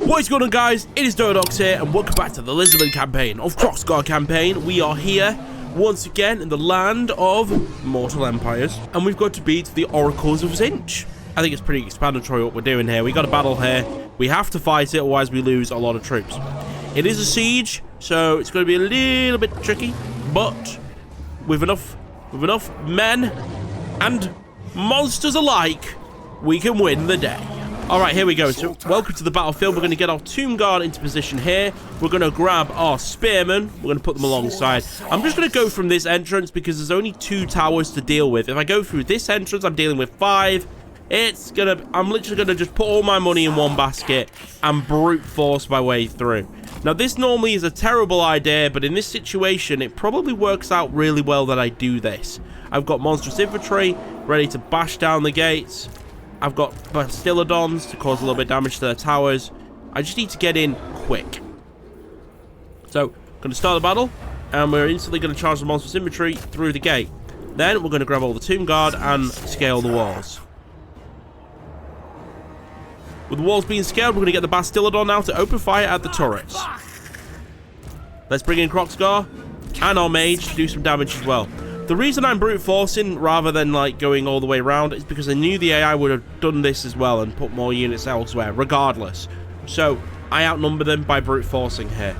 What is going on, guys? It is Dododox here, and welcome back to the Lizardmen campaign of Kroq-Gar campaign. We are here once again in the land of Immortal Empires, and we've got to beat the Oracles of Tzeentch. I think it's pretty explanatory what we're doing here. We got a battle here. We have to fight it, otherwise we lose a lot of troops. It is a siege, so it's going to be a little bit tricky, but with enough men and monsters alike, we can win the day. Alright, here we go. So, welcome to the battlefield. We're going to get our Tomb Guard into position here. We're going to grab our Spearmen. We're going to put them alongside. I'm just going to go from this entrance because there's only 2 towers to deal with. If I go through this entrance, I'm dealing with 5. I'm literally going to just put all my money in one basket and brute force my way through. Now, this normally is a terrible idea, but in this situation, it probably works out really well that I do this. I've got monstrous infantry ready to bash down the gates. I've got Bastillodons to cause a little bit of damage to their towers. I just need to get in quick. So, going to start the battle, and we're instantly going to charge the monstrous infantry through the gate. Then, we're going to grab all the Tomb Guard and scale the walls. With the walls being scaled, we're going to get the Bastillodon now to open fire at the turrets. Let's bring in Kroq-Gar and our mage to do some damage as well. The reason I'm brute forcing rather than like going all the way around is because I knew the AI would have done this as well and put more units elsewhere regardless. So I outnumber them by brute forcing here.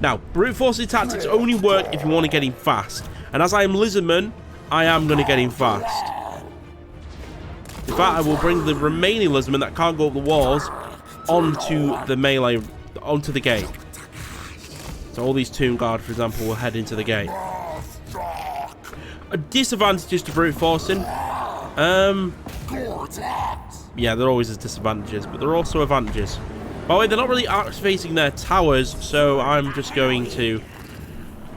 Now, brute forcing tactics only work if you want to get in fast. And as I am Lizardman, I am going to get in fast. In fact, I will bring the remaining Lizardmen that can't go up the walls onto the melee, onto the gate. So all these Tomb Guard, for example, will head into the gate. Disadvantages to brute forcing. Yeah, there always is disadvantages, but there are also advantages. By the way, they're not really activating their towers, so I'm just going to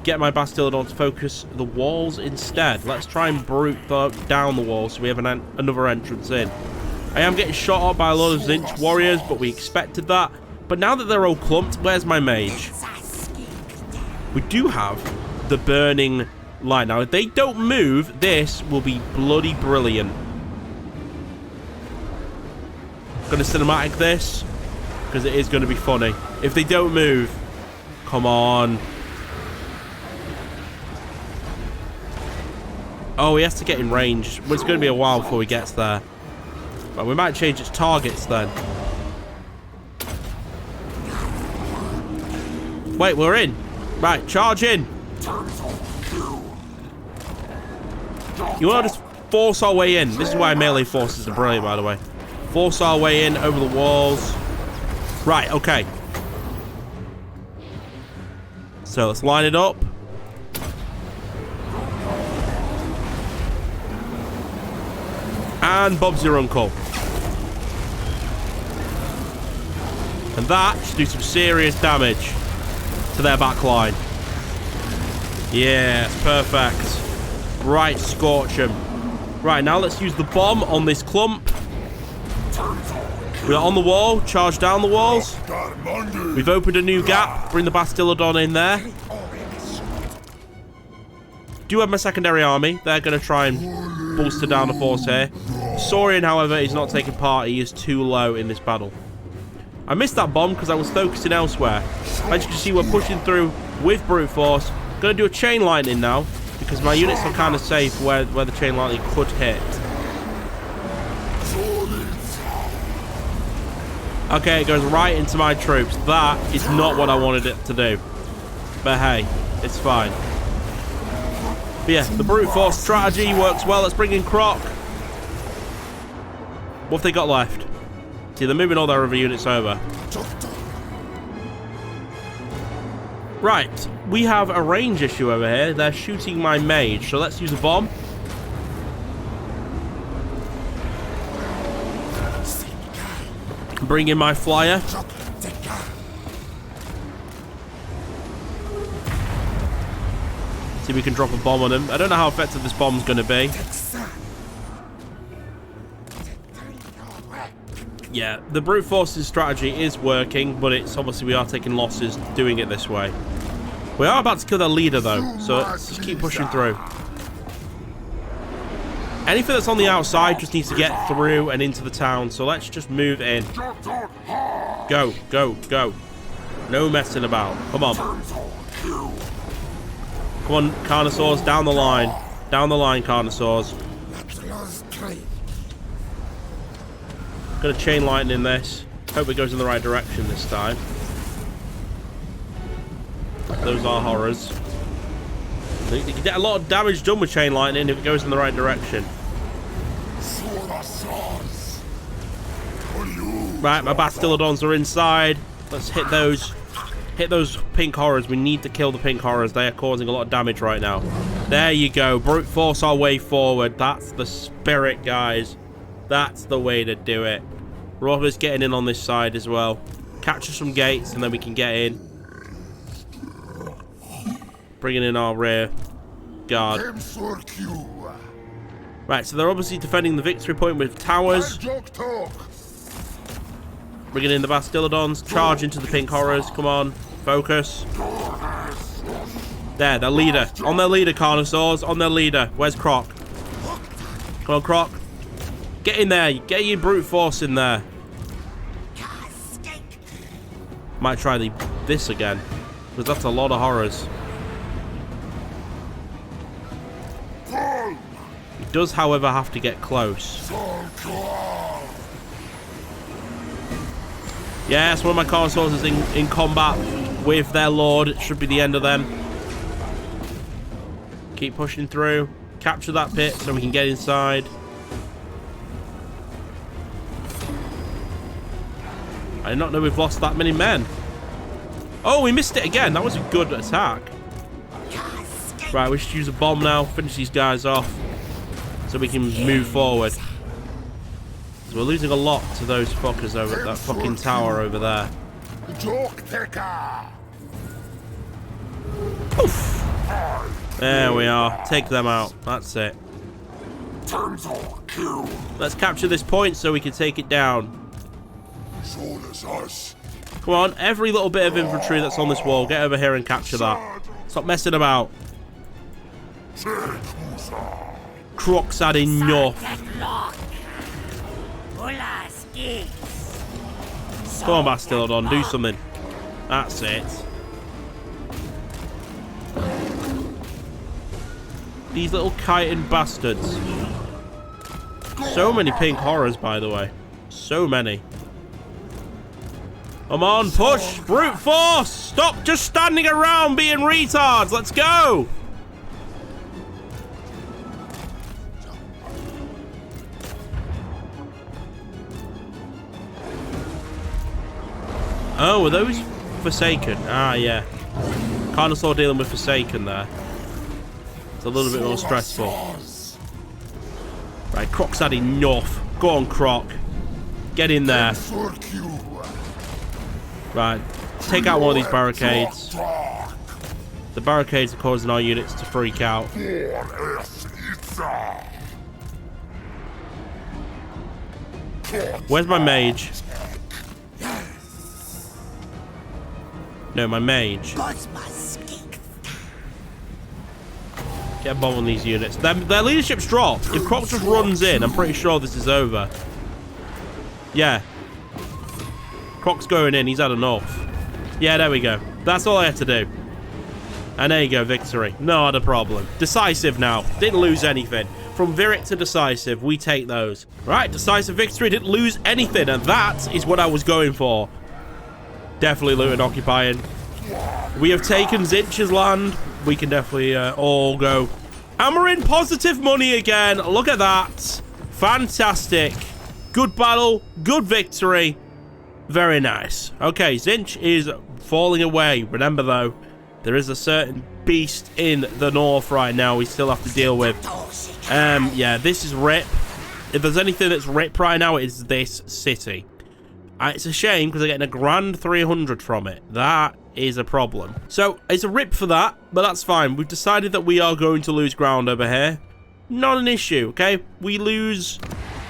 get my Bastillodon to focus the walls instead. Let's try and brute down the walls so we have another entrance in. I am getting shot at by a lot of Tzeentch warriors, but we expected that. But now that they're all clumped, where's my mage? We do have the burning line. Now, if they don't move, this will be bloody brilliant. Gonna cinematic this because it is going to be funny. If they don't move, come on. Oh, he has to get in range. Well, it's going to be a while before he gets there. But we might change its targets then. Wait, we're in. Right, charge in. You want to just force our way in. This is why melee forces are brilliant, by the way. Force our way in over the walls. Right, okay. So let's line it up. And Bob's your uncle. And that should do some serious damage to their back line. Yes, perfect. Right, scorch them. Right, now let's use the bomb on this clump. We're on the wall. Charge down the walls. We've opened a new gap. Bring the Bastillodon in there. Do have my secondary army. They're going to try and bolster down the force here. Saurian, however, is not taking part. He is too low in this battle. I missed that bomb because I was focusing elsewhere. As you can see, we're pushing through with brute force. Going to do a chain lightning now, because my units are kind of safe where the chain lightning could hit. Okay, it goes right into my troops. That is not what I wanted it to do. But hey, it's fine. But yeah, the brute force strategy works well. Let's bring in Kroq. What have they got left? See, they're moving all their other units over. Right, we have a range issue over here. They're shooting my mage, so let's use a bomb. Bring in my flyer. See if we can drop a bomb on him. I don't know how effective this bomb's going to be. Yeah, the brute forces strategy is working, but it's obviously we are taking losses doing it this way. We are about to kill their leader though, so let's just keep pushing through. Anything that's on the outside just needs to get through and into the town. So let's just move in. Go, go, go. No messing about. Come on. Come on, Carnosaurs, down the line. Down the line, Carnosaurs. Gonna chain lightning this. Hope it goes in the right direction this time. Those are horrors. You can get a lot of damage done with chain lightning if it goes in the right direction. Right, my Bastillodons are inside. Let's hit those. Hit those pink horrors. We need to kill the pink horrors. They are causing a lot of damage right now. There you go. Brute force our way forward. That's the spirit, guys. That's the way to do it. Robber's getting in on this side as well. Capture some gates and then we can get in. Bringing in our rear guard. Right, so they're obviously defending the victory point with towers. Bringing in the Bastillodons. Charge into the pink horrors. Come on. Focus. There, their leader. On their leader, Carnosaurs. On their leader. Where's Kroq? Come on, Kroq. Get in there. Get your brute force in there. Might try this again. Because that's a lot of horrors. It does, however, have to get close. Yes, one of my Corsair is in combat with their lord. It should be the end of them. Keep pushing through. Capture that pit so we can get inside. I did not know we've lost that many men. Oh, we missed it again. That was a good attack. Right, we should use a bomb now. Finish these guys off so we can move forward. So we're losing a lot to those fuckers over at that fucking tower over there. Oof. There we are. Take them out. That's it. Let's capture this point so we can take it down. Come on, every little bit of infantry that's on this wall, get over here and capture that. Stop messing about. Kroq's had enough. Come on, Bastillodon, do something. That's it. These little kiting bastards. So many pink horrors, by the way. So many. Come on, push! Brute force! Stop just standing around being retards! Let's go! Oh, were those Forsaken? Ah, yeah. Carnosaur dealing with Forsaken there. It's a little bit more stressful. Right, Kroq's had enough. Go on, Kroq. Get in there. Right, take out one of these barricades. The barricades are causing our units to freak out. Where's my mage? No, my mage. Get a bomb on these units. Their leadership's dropped. If Kroq just runs in, I'm pretty sure this is over. Yeah. Kroq's going in. He's had enough. Yeah, there we go. That's all I had to do. And there you go, victory. Not a problem. Decisive now. Didn't lose anything. From Virit to decisive, we take those. Right, decisive victory. Didn't lose anything. And that is what I was going for. Definitely loot and occupying. We have taken Tzeentch's land. We can definitely all go. And we're in positive money again. Look at that. Fantastic. Good battle. Good victory. Very nice. Okay, Tzeentch is falling away. Remember, though, there is a certain beast in the north right now we still have to deal with. Yeah, this is RIP. If there's anything that's RIP right now, it's this city. It's a shame because they're getting a grand 300 from it. That is a problem. So, it's a RIP for that, but that's fine. We've decided that we are going to lose ground over here. Not an issue, okay? We lose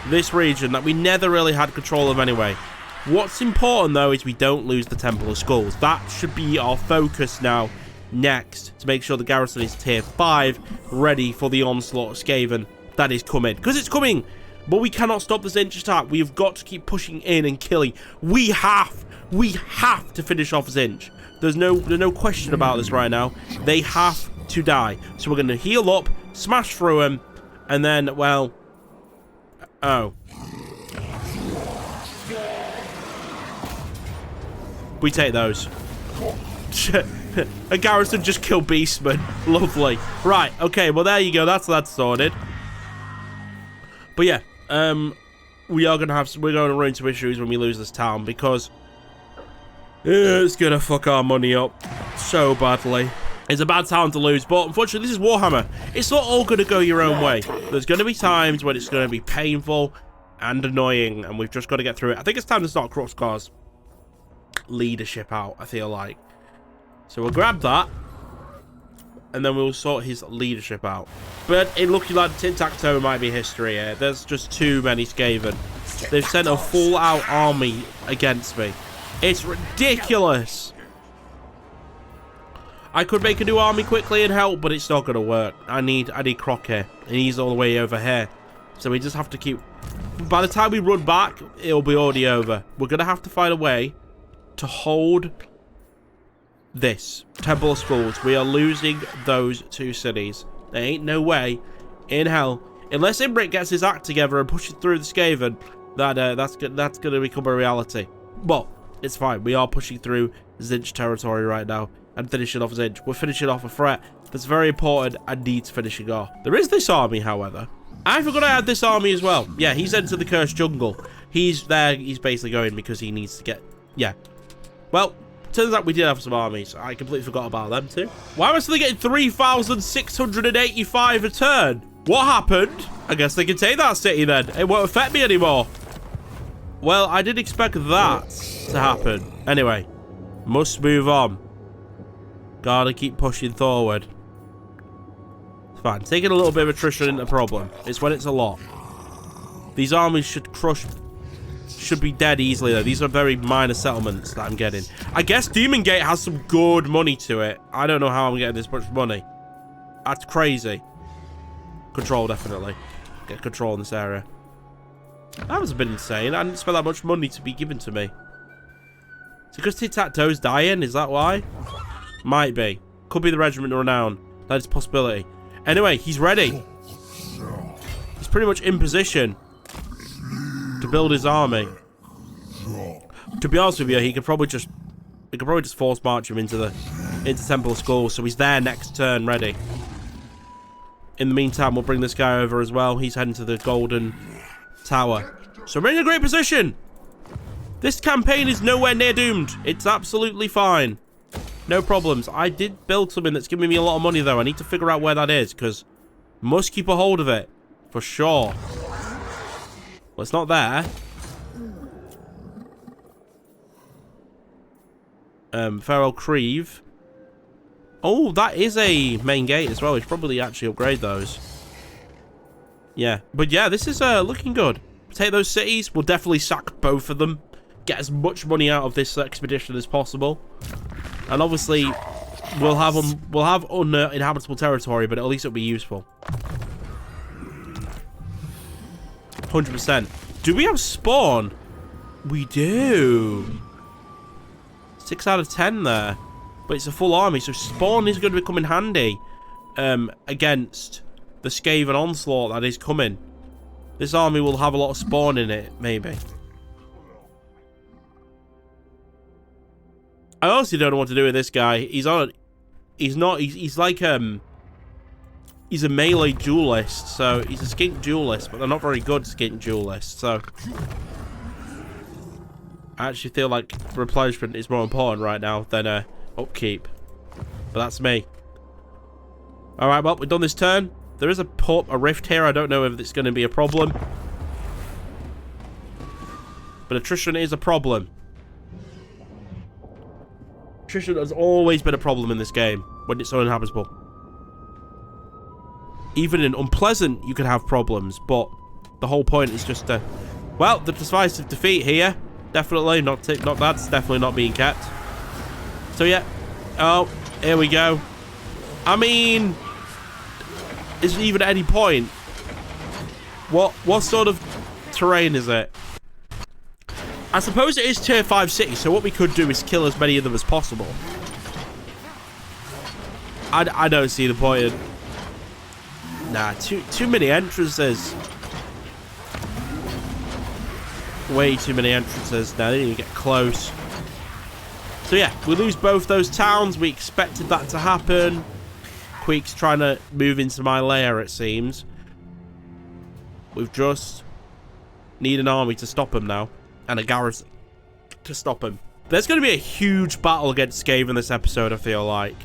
this region that we never really had control of anyway. What's important, though, is we don't lose the Temple of Skulls. That should be our focus now, next, to make sure the garrison is tier 5, ready for the onslaught of Skaven that is coming. Because it's coming. But we cannot stop the Zinch attack. We have got to keep pushing in and killing. We have to finish off Zinch. There's no question about this right now. They have to die. So we're going to heal up, smash through them, and then, well... Oh. We take those. A garrison just killed Beastmen. Lovely. Right, okay, well there you go. That's sorted. But yeah, we're gonna run into issues when we lose this town because it's gonna fuck our money up so badly. It's a bad town to lose, but unfortunately this is Warhammer. It's not all gonna go your own way. There's gonna be times when it's gonna be painful and annoying, and we've just got to get through it. I think it's time to start Kroq-Gar's leadership out, I feel like. So we'll grab that, and then we'll sort his leadership out. But it looking like tic-tac-toe might be history here. There's just too many Skaven. They've sent a full-out army against me. It's ridiculous. I could make a new army quickly and help, but it's not going to work. I need Kroq here, and he's all the way over here. So we just have to keep... By the time we run back, it'll be already over. We're going to have to find a way to hold... this Temple of Skulls. We are losing those two cities. There ain't no way in hell, unless Imric gets his act together and pushes through the Skaven, that's going to become a reality. But it's fine. We are pushing through Zinch territory right now and finishing off Zinch. We're finishing off a threat that's very important and needs finishing off. There is this army, however. I forgot I had this army as well. Yeah, he's entered the Cursed Jungle. He's there. He's basically going because he needs to get... Yeah. Well... Turns out we did have some armies. I completely forgot about them too. Why am I still getting 3,685 a turn? What happened? I guess they can take that city then. It won't affect me anymore. Well, I didn't expect that to happen. Anyway, must move on. Gotta keep pushing forward. It's fine. Taking a little bit of attrition isn't a problem. It's when it's a lot. These armies should be dead easily though. These are very minor settlements that I'm getting. I guess Demon Gate has some good money to it. I don't know how I'm getting this much money. That's crazy. Control, definitely. Get control in this area. That was a bit insane. I didn't spend that much money to be given to me. Is it because Tic-Tac-Toe's dying? Is that why? Might be. Could be the Regiment of Renown. That is a possibility. Anyway, he's ready. He's pretty much in position to build his army. To be honest with you, he could probably just force march him into Temple of Skulls, so he's there next turn, ready. In the meantime, we'll bring this guy over as well. He's heading to the Golden Tower. So we're in a great position. This campaign is nowhere near doomed. It's absolutely fine. No problems. I did build something that's giving me a lot of money, though. I need to figure out where that is, because must keep a hold of it. For sure. Well, it's not there. Farewell Creve. Oh, that is a main gate as well. We should probably actually upgrade those. Yeah. But yeah, this is looking good. Take those cities. We'll definitely sack both of them. Get as much money out of this expedition as possible. And obviously, we'll have uninhabitable territory, but at least it'll be useful. 100%. Do we have spawn? We do. 6 out of 10 there. But it's a full army, so spawn is going to come in handy against the Skaven onslaught that is coming. This army will have a lot of spawn in it, maybe. I honestly don't know what to do with this guy. He's like he's a melee duelist, so he's a skink duelist, but they're not very good skink duelists, so I actually feel like replenishment is more important right now than upkeep. But that's me. Alright, well, we've done this turn. There is a rift here. I don't know if it's going to be a problem. But attrition is a problem. Attrition has always been a problem in this game when it's uninhabitable. Even in unpleasant, you can have problems, but the whole point is just to... Well, the decisive defeat here. Definitely not that's definitely not being kept. So yeah. Oh, here we go. I mean, is there even any point? What sort of terrain is it? I suppose it is tier 5 cities, so what we could do is kill as many of them as possible. I don't see the point in... Nah, too many entrances. Way too many entrances. Now they didn't even get close. So yeah, we lose both those towns. We expected that to happen. Queek's trying to move into my lair, it seems. We've just need an army to stop him now. And a garrison to stop him. There's going to be a huge battle against Skaven this episode, I feel like.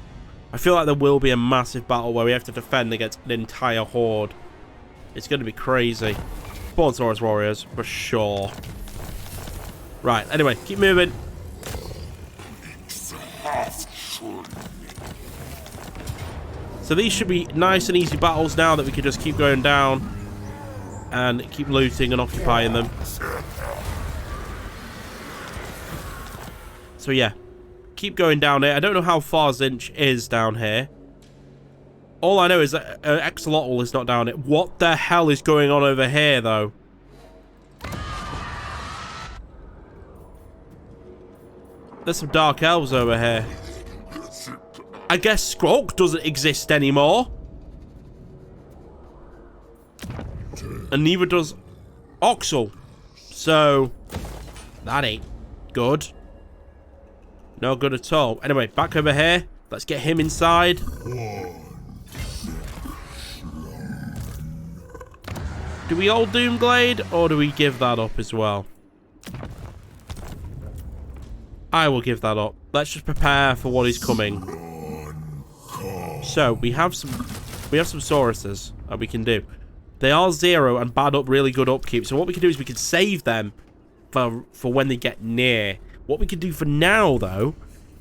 I feel like there will be a massive battle where we have to defend against an entire horde. It's going to be crazy. Spawnsaurus warriors, for sure. Right, anyway, keep moving. So these should be nice and easy battles now that we can just keep going down and keep looting and occupying them. So yeah, keep going down here. I don't know how far Zinch is down here. All I know is that Axolotl is not down here. What the hell is going on over here, though? There's some dark elves over here. I guess Kroq doesn't exist anymore. And neither does Oxel. So, that ain't good. No good at all. Anyway, back over here. Let's get him inside. Do we all Doomglade, or do we give that up as well? I will give that up. Let's just prepare for what is coming. So, we have some Sauruses that we can do. They are 0 and bad up, really good upkeep. So what we can do is we can save them for when they get near. What we can do for now, though,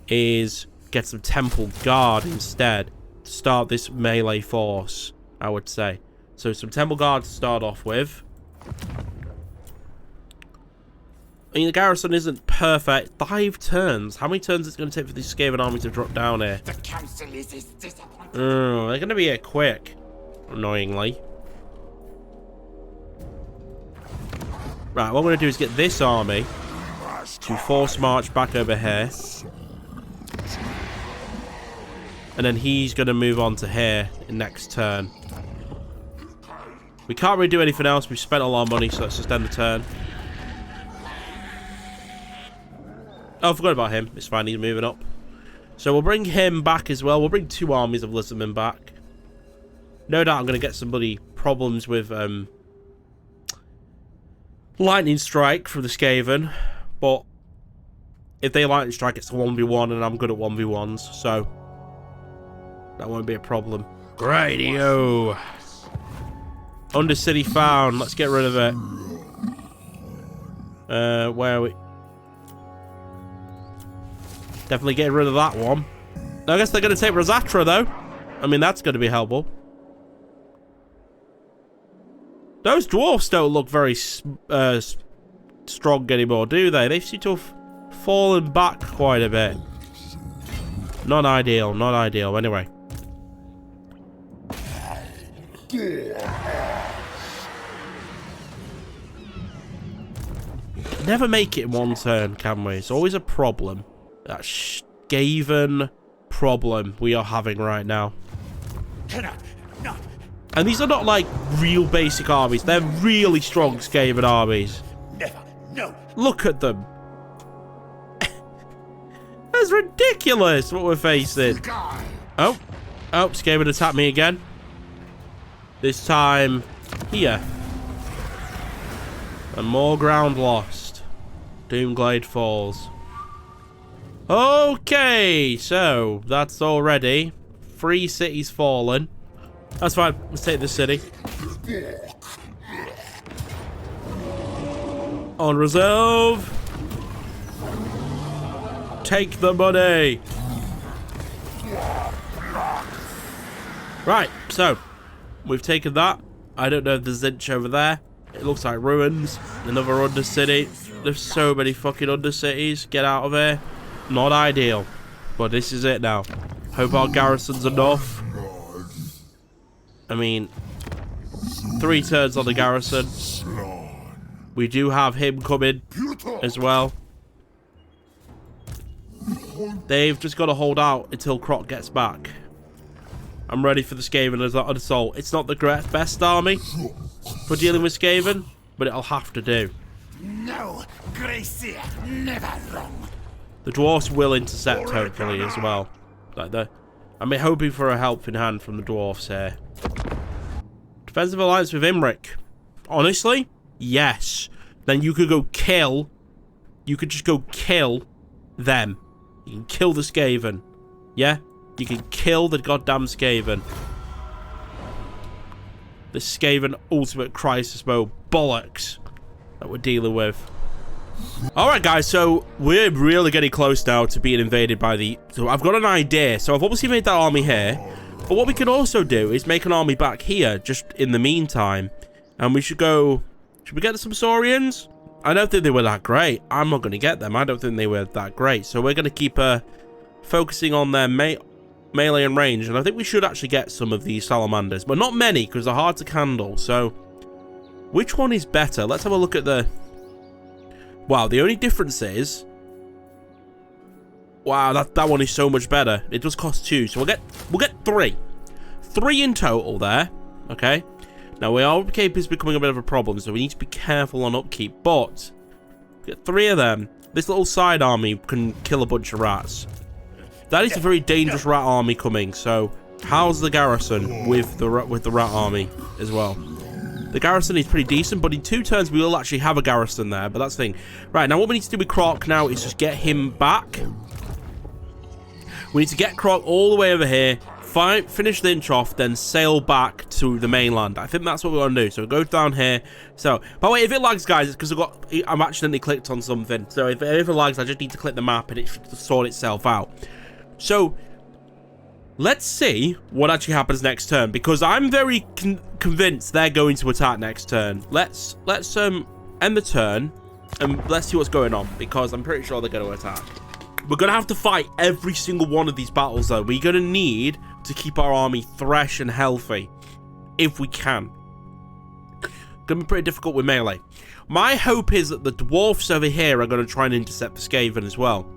is get some Temple Guard instead to start this melee force, I would say. So some Temple Guard to start off with. I mean, the garrison isn't perfect. 5 turns. How many turns is it going to take for this Skaven army to drop down here? The council is disappointed. Oh, they're going to be here quick, annoyingly. Right, what I'm going to do is get this army to force march back over here. And then he's going to move on to here in next turn. We can't really do anything else. We've spent a lot of money, so let's just end the turn. Oh, I forgot about him. It's fine, he's moving up. So we'll bring him back as well. We'll bring 2 armies of Lizardmen back. No doubt I'm going to get somebody problems with Lightning Strike from the Skaven. But if they Lightning Strike, it's a 1v1 and I'm good at 1v1s. So that won't be a problem. Rightio. Undercity found. Let's get rid of it. Where are we? Definitely getting rid of that one. I guess they're going to take Rosatra, though. I mean, that's going to be helpful. Those dwarfs don't look very strong anymore, do they? They seem to have fallen back quite a bit. Not ideal, not ideal. Anyway. Never make it in one turn, can we? It's always a problem. That Skaven problem we are having right now. And these are not like real basic armies. They're really strong Skaven armies. Never, no. Look at them. That's ridiculous what we're facing. Oh, Skaven attacked me again. This time here. And more ground lost. Doomglade falls. Okay, so that's already 3 cities fallen. That's fine. Let's take this city. On reserve. Take the money. Right, so we've taken that. I don't know if there's Zinch over there. It looks like ruins. Another undercity. There's so many fucking undercities. Get out of here. Not ideal. But this is it now. Hope our garrison's enough. I mean, 3 turns on the garrison. We do have him coming as well. They've just got to hold out until Kroq gets back. I'm ready for the Skaven assault. It's not the best army for dealing with Skaven, but it'll have to do. No, Gracie, never wrong. The dwarves will intercept, hopefully, as well. I'm hoping for a helping hand from the dwarves here. Defensive alliance with Imric. Honestly, yes. Then you could go kill. You could just go kill them. You can kill the Skaven. Yeah? You can kill the goddamn Skaven. The Skaven ultimate crisis mode bollocks that we're dealing with. Alright guys, so we're really getting close now to being invaded by the... So I've got an idea. So I've obviously made that army here. But what we can also do is make an army back here, just in the meantime. And we should go... Should we get some Saurians? I don't think they were that great. I'm not going to get them. I don't think they were that great. So we're going to keep focusing on their melee and range. And I think we should actually get some of these salamanders. But not many, because they're hard to handle. So which one is better? Let's have a look at the... Wow, the only difference is... Wow, that one is so much better. It does cost 2. So we'll get 3. 3 in total there. Okay. Now, our upkeep is becoming a bit of a problem, so we need to be careful on upkeep. But, get 3 of them. This little side army can kill a bunch of rats. That is a very dangerous rat army coming. So, how's the garrison with the rat army as well? The garrison is pretty decent, but in 2 turns we will actually have a garrison there. But that's the thing. Right, now what we need to do with Kroq now is just get him back. We need to get Kroq all the way over here. Finish the inch off, then sail back to the mainland. I think that's what we want to do. So go down here. So, by the way, if it lags, guys, it's because I'm accidentally clicked on something. So if it lags, I just need to click the map and it should sort itself out. So let's see what actually happens next turn, because I'm very convinced they're going to attack next turn. Let's end the turn and let's see what's going on, because I'm pretty sure they're going to attack. We're going to have to fight every single one of these battles, though. We're going to need to keep our army fresh and healthy, if we can. Going to be pretty difficult with melee. My hope is that the dwarfs over here are going to try and intercept the Skaven as well.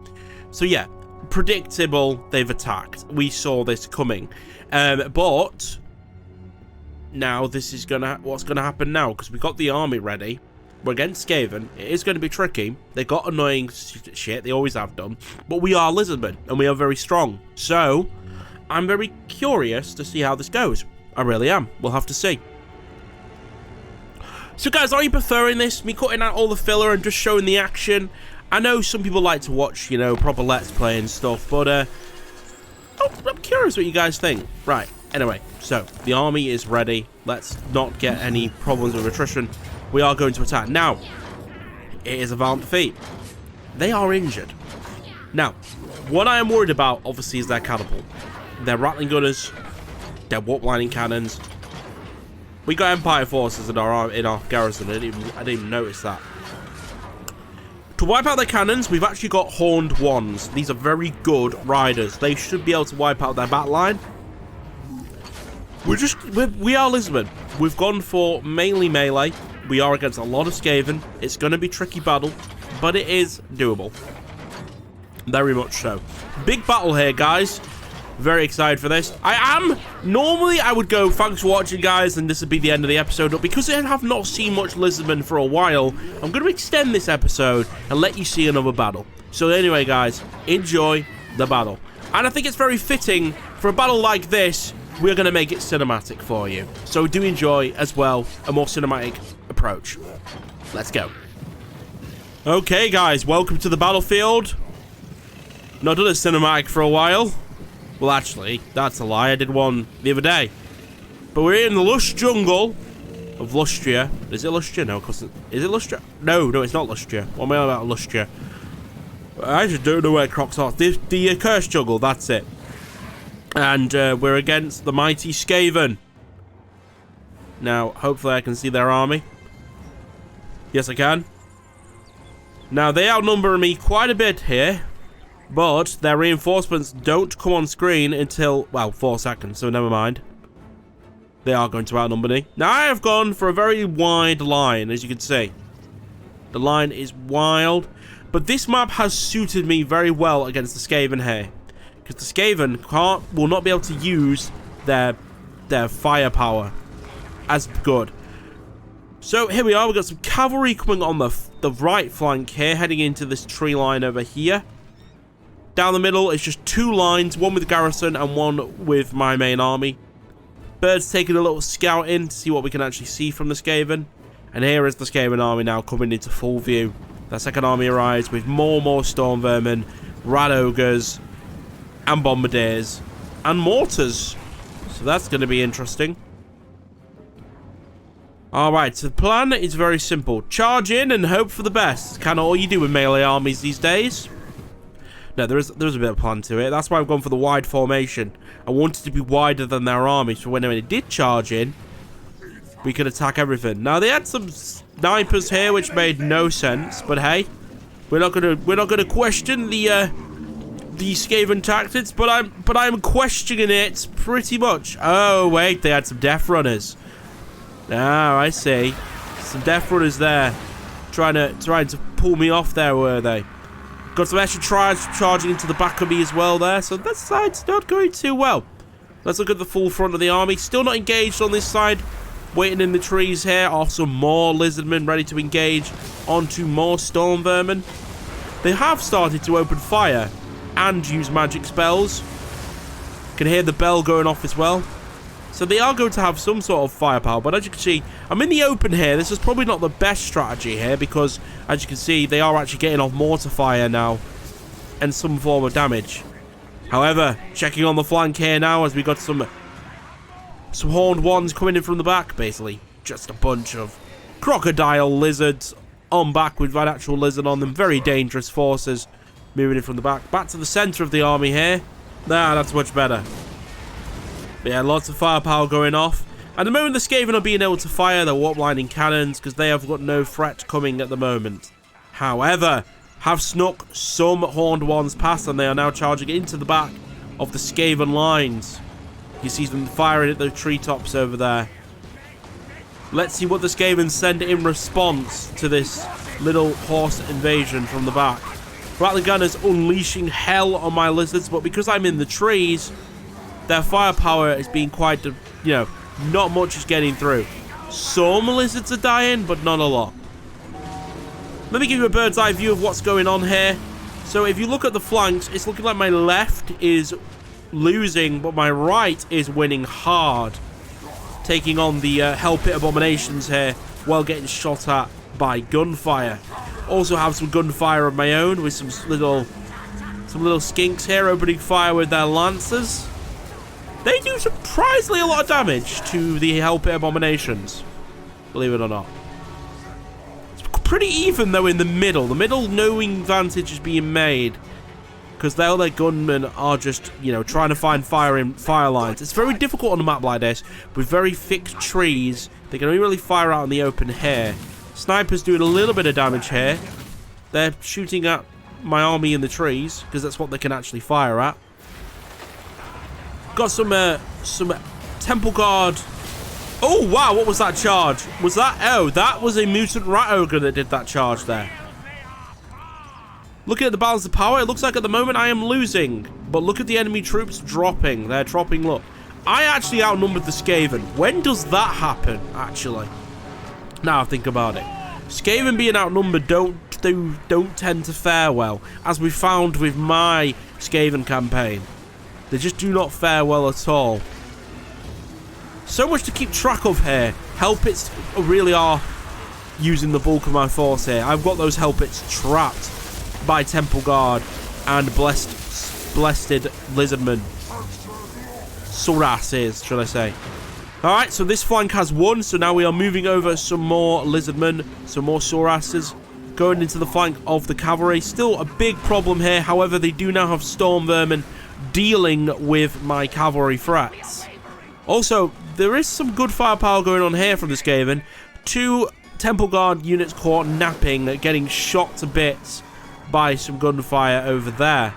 So, yeah, predictable, they've attacked. We saw this coming. But now this is what's going to happen now, because we got the army ready. We're against Skaven. It is going to be tricky. They got annoying shit. They always have done. But we are Lizardmen, and we are very strong. So, I'm very curious to see how this goes. I really am. We'll have to see. So, guys, are you preferring this? Me cutting out all the filler and just showing the action? I know some people like to watch, you know, proper Let's Play and stuff. But, I'm curious what you guys think. Right. Anyway, so, the army is ready. Let's not get any problems with attrition. We are going to attack. Now, it is a valiant defeat. They are injured. Now, what I am worried about, obviously, is their catapult. Their rattling gunners, their warp lining cannons. We got Empire forces in our garrison. I didn't even notice that. To wipe out their cannons, we've actually got horned wands. These are very good riders. They should be able to wipe out their battle line. We are Lizardmen. We've gone for mainly melee. We are against a lot of Skaven. It's going to be a tricky battle, but it is doable. Very much so. Big battle here, guys. Very excited for this. Normally I would go, thanks for watching, guys, and this would be the end of the episode. But because I have not seen much Lizardmen for a while, I'm going to extend this episode and let you see another battle. So anyway, guys, enjoy the battle. And I think it's very fitting for a battle like this. We're going to make it cinematic for you. So do enjoy, as well, a more cinematic approach. Let's go. Okay, guys, welcome to the battlefield. Not done a cinematic for a while. Well, actually, that's a lie. I did one the other day. But we're in the lush jungle of Lustria. Is it Lustria? No, is it Lustria? No, it's not Lustria. What am I on about Lustria? I actually don't know where Kroq's are. The cursed jungle, that's it. And we're against the mighty Skaven. Now, hopefully I can see their army. Yes, I can. Now, they outnumber me quite a bit here. But their reinforcements don't come on screen until, well, 4 seconds, so never mind. they are going to outnumber me. Now, I have gone for a very wide line, as you can see. The line is wild, but this map has suited me very well against the Skaven here. Because the Skaven will not be able to use their firepower as good. So here we are, we've got some cavalry coming on the right flank here, heading into this tree line over here. Down the middle, it's just 2 lines, one with garrison and one with my main army. Bird's taking a little scout in to see what we can actually see from the Skaven. And here is the Skaven army now coming into full view. That second army arrives with more storm vermin, rat ogres, and bombardiers, and mortars. So that's going to be interesting. Alright, so the plan is very simple. Charge in and hope for the best. Kind of all you do with melee armies these days. No, there's a bit of plan to it. That's why I've gone for the wide formation. I wanted to be wider than their army, so when they did charge in, we could attack everything. Now they had some snipers here, which made no sense. But hey, we're not gonna question the Skaven tactics. But I'm questioning it pretty much. Oh wait, they had some death runners. Ah, I see. Some death runners there, trying to pull me off there, were they? Got some extra charging into the back of me as well there. So that side's not going too well. Let's look at the full front of the army. Still not engaged on this side. Waiting in the trees here are some more lizardmen ready to engage onto more storm vermin. They have started to open fire and use magic spells. Can hear the bell going off as well. So they are going to have some sort of firepower. But as you can see, I'm in the open here. This is probably not the best strategy here because, as you can see, they are actually getting off mortar fire now and some form of damage. However, checking on the flank here now as we got some horned ones coming in from the back. Basically, just a bunch of crocodile lizards on back with an actual lizard on them. Very dangerous forces moving in from the back. Back to the center of the army here. That's much better. But yeah, lots of firepower going off. At the moment, the Skaven are being able to fire their warp lining cannons because they have got no threat coming at the moment. However, have snuck some horned ones past and they are now charging into the back of the Skaven lines. You see them firing at the treetops over there. Let's see what the Skaven send in response to this little horse invasion from the back. Rattling Gunners unleashing hell on my lizards, but because I'm in the trees, their firepower is being quite, not much is getting through. Some lizards are dying, but not a lot. Let me give you a bird's eye view of what's going on here. So if you look at the flanks, it's looking like my left is losing, but my right is winning hard. Taking on the Hell Pit Abominations here while getting shot at by gunfire. Also have some gunfire of my own with some little skinks here opening fire with their lancers. They do surprisingly a lot of damage to the Hell Pit Abominations, believe it or not. It's pretty even though in the middle. The middle, no advantage is being made because their gunmen are just, trying to find fire lines. It's very difficult on a map like this with very thick trees. They can only really fire out in the open here. Snipers doing a little bit of damage here. They're shooting at my army in the trees because that's what they can actually fire at. Got some Temple Guard. Oh wow, what was that charge? Was that? Oh, that was a mutant rat ogre that did that charge there. Looking at the balance of power, it looks like at the moment I am losing. But look at the enemy troops dropping. They're dropping. Look, I actually outnumbered the Skaven. When does that happen? Actually, now I think about it, Skaven being outnumbered don't tend to fare well, as we found with my Skaven campaign. They just do not fare well at all. So much to keep track of here. Hell Pits really are using the bulk of my force here. I've got those Hell Pits trapped by Temple Guard and blessed Lizardmen. Sorasses, should I say. Alright, so this flank has won, so now we are moving over some more Lizardmen, some more Sorasses, going into the flank of the cavalry. Still a big problem here, however, they do now have Storm Vermin dealing with my cavalry threats. Also, there is some good firepower going on here from the Skaven. 2 Temple Guard units caught napping, getting shot to bits by some gunfire over there.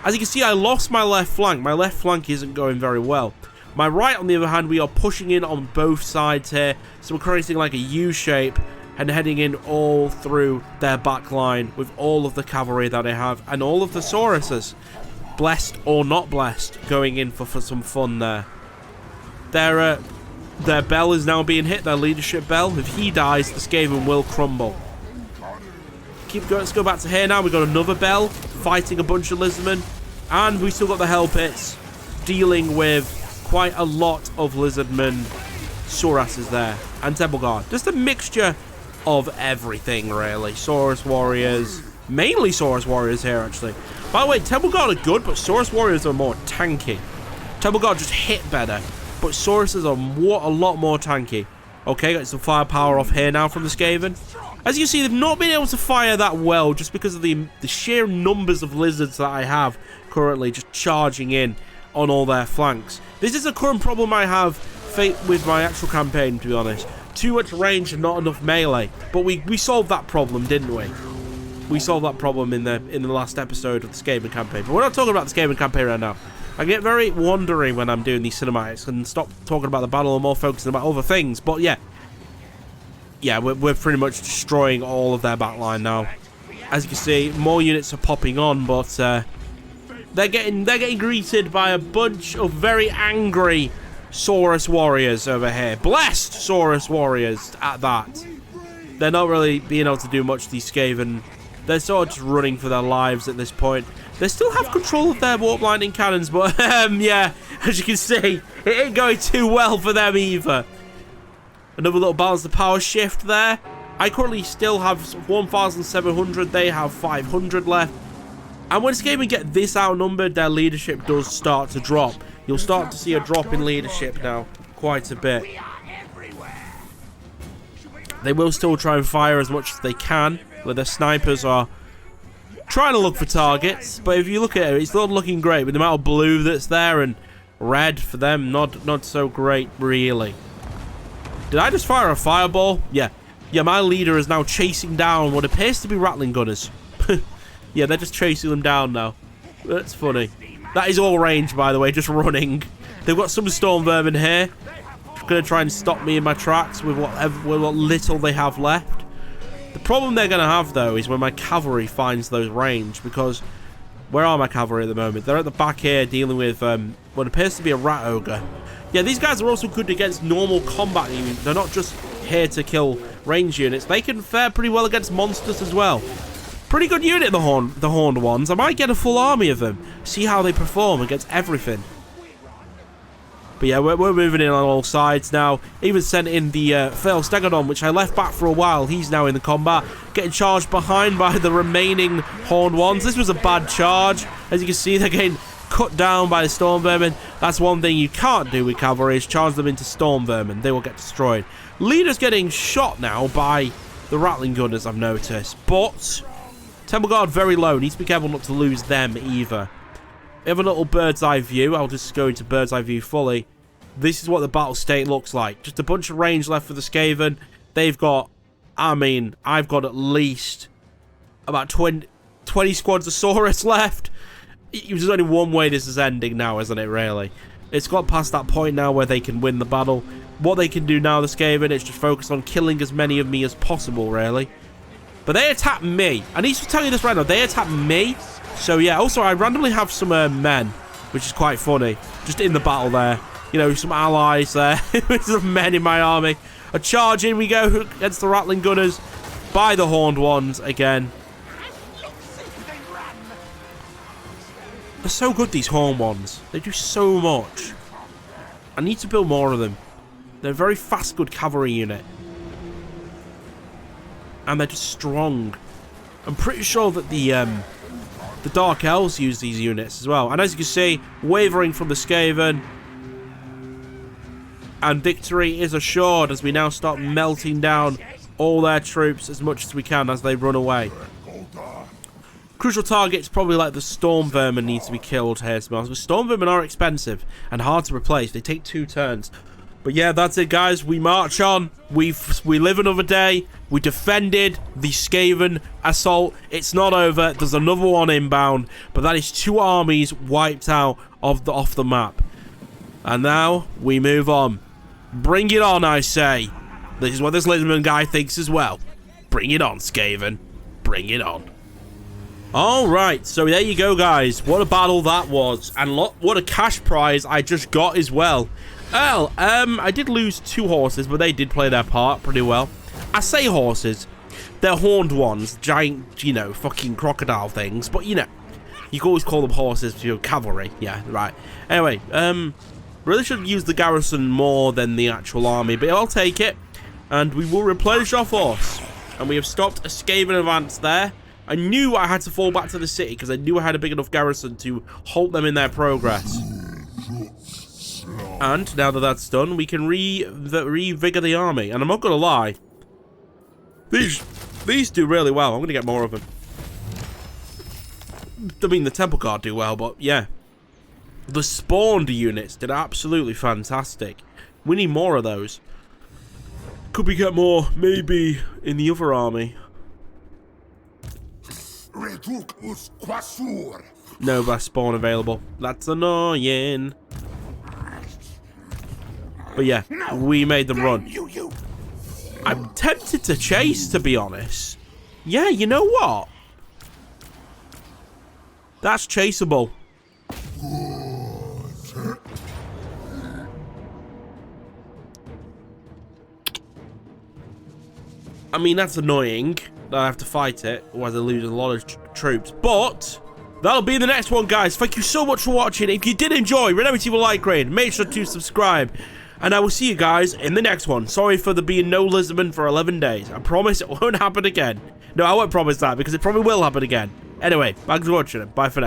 As you can see, I lost my left flank. My left flank isn't going very well. My right, on the other hand, we are pushing in on both sides here. So we're creating like a U shape and heading in all through their back line with all of the cavalry that I have and all of the Sauruses, blessed or not blessed, going in for some fun there. Their bell is now being hit, their leadership bell. If he dies, the Skaven will crumble. Keep going. Let's go back to here now. We've got another bell fighting a bunch of Lizardmen. And we still got the Hell Pits dealing with quite a lot of Lizardmen Saurasses there. And Temple Guard. Just a mixture of everything, really. Saurus Warriors. Mainly Saurus Warriors here, actually. By the way, Temple Guard are good, but Saurus Warriors are more tanky. Temple Guard just hit better, but Sauruses are a lot more tanky. Okay, got some firepower off here now from the Skaven. As you can see, they've not been able to fire that well just because of the sheer numbers of lizards that I have currently just charging in on all their flanks. This is a current problem I have with my actual campaign, to be honest. Too much range and not enough melee. But we solved that problem, didn't we? We solved that problem in the last episode of the Skaven campaign. But we're not talking about the Skaven campaign right now. I get very wandering when I'm doing these cinematics and stop talking about the battle and more focusing about other things. But yeah. Yeah, we're pretty much destroying all of their backline now. As you can see, more units are popping on, but they're getting greeted by a bunch of very angry Saurus warriors over here. Blessed Saurus warriors at that. They're not really being able to do much, these Skaven. They're sort of just running for their lives at this point. They still have control of their warp lightning cannons, but yeah, as you can see, it ain't going too well for them either. Another little balance of power shift there. I currently still have 1,700. They have 500 left. And when Skaven get this outnumbered, their leadership does start to drop. You'll start to see a drop in leadership now, quite a bit. They will still try and fire as much as they can, where their snipers are trying to look for targets. But if you look at it, it's not looking great with the amount of blue that's there and red for them. Not so great, really. Did I just fire a fireball? Yeah. Yeah, my leader is now chasing down what appears to be Rattling Gunners. Yeah, they're just chasing them down now. That's funny. That is all range, by the way, just running. They've got some Storm Vermin here. Going to try and stop me in my tracks with what little they have left. The problem they're going to have, though, is when my cavalry finds those range, because where are my cavalry at the moment? They're at the back here dealing with what appears to be a Rat Ogre. Yeah, these guys are also good against normal combat units. They're not just here to kill range units. They can fare pretty well against monsters as well. Pretty good unit, the horned ones. I might get a full army of them. See how they perform against everything. But yeah, we're moving in on all sides now. Even sent in the Fail Stegodon, which I left back for a while. He's now in the combat. Getting charged behind by the remaining horned ones. This was a bad charge. As you can see, they're getting cut down by the Storm Vermin. That's one thing you can't do with cavalry, is charge them into Storm Vermin. They will get destroyed. Leader's getting shot now by the Rattling Gunners, I've noticed. But Temple Guard very low. Need to be careful not to lose them either. We have a little bird's eye view. I'll just go into bird's eye view fully. This is what the battle state looks like. Just a bunch of range left for the Skaven. They've got, I mean, I've got at least about 20 squads of Saurus left. There's only one way this is ending now, isn't it, really? It's got past that point now where they can win the battle. What they can do now, the Skaven, is just focus on killing as many of me as possible, really. But they attack me. I need to tell you this right now. They attack me. So, yeah. Also, I randomly have some men, which is quite funny. Just in the battle there. You know, some allies there. Some men in my army. A charge in we go against the Rattling Gunners by the Horned Ones again. They're so good, these Horned Ones. They do so much. I need to build more of them. They're a very fast, good cavalry unit. And they're just strong. I'm pretty sure that the Dark Elves use these units as well. And as you can see, wavering from the Skaven. And victory is assured as we now start melting down all their troops as much as we can as they run away. Crucial targets, probably like the Storm Vermin, need to be killed here, to be honest. But Storm Vermin are expensive and hard to replace. They take 2 turns. But yeah, that's it, guys. We march on. We live another day. We defended the Skaven assault. It's not over. There's another one inbound. But that is 2 armies wiped out off the map. And now, we move on. Bring it on, I say. This is what this Lizardman guy thinks as well. Bring it on, Skaven. Bring it on. Alright, so there you go, guys. What a battle that was. And look, what a cash prize I just got as well. Well, I did lose 2 horses, but they did play their part pretty well. I say horses. They're horned ones. Giant, you know, fucking crocodile things. But, you know, you can always call them horses for your cavalry. Yeah, right. Anyway, really should use the garrison more than the actual army, but I'll take it. And we will replenish our force. And we have stopped a Skaven advance there. I knew I had to fall back to the city because I knew I had a big enough garrison to halt them in their progress. And now that that's done, we can revigor the army. And I'm not going to lie, these do really well. I'm going to get more of them. I mean, the Temple Guard do well, but yeah. The spawned units did absolutely fantastic. We need more of those. Could we get more, maybe, in the other army? No best spawn available. That's annoying. But yeah, we made them run. I'm tempted to chase, to be honest. Yeah, you know what? That's chaseable. I mean, that's annoying that I have to fight it, otherwise I lose a lot of troops. But that'll be the next one, guys. Thank you so much for watching. If you did enjoy, remember to leave a like rating. Make sure to subscribe. And I will see you guys in the next one. Sorry for there being no Lizardmen for 11 days. I promise it won't happen again. No, I won't promise that because it probably will happen again. Anyway, thanks for watching. Bye for now.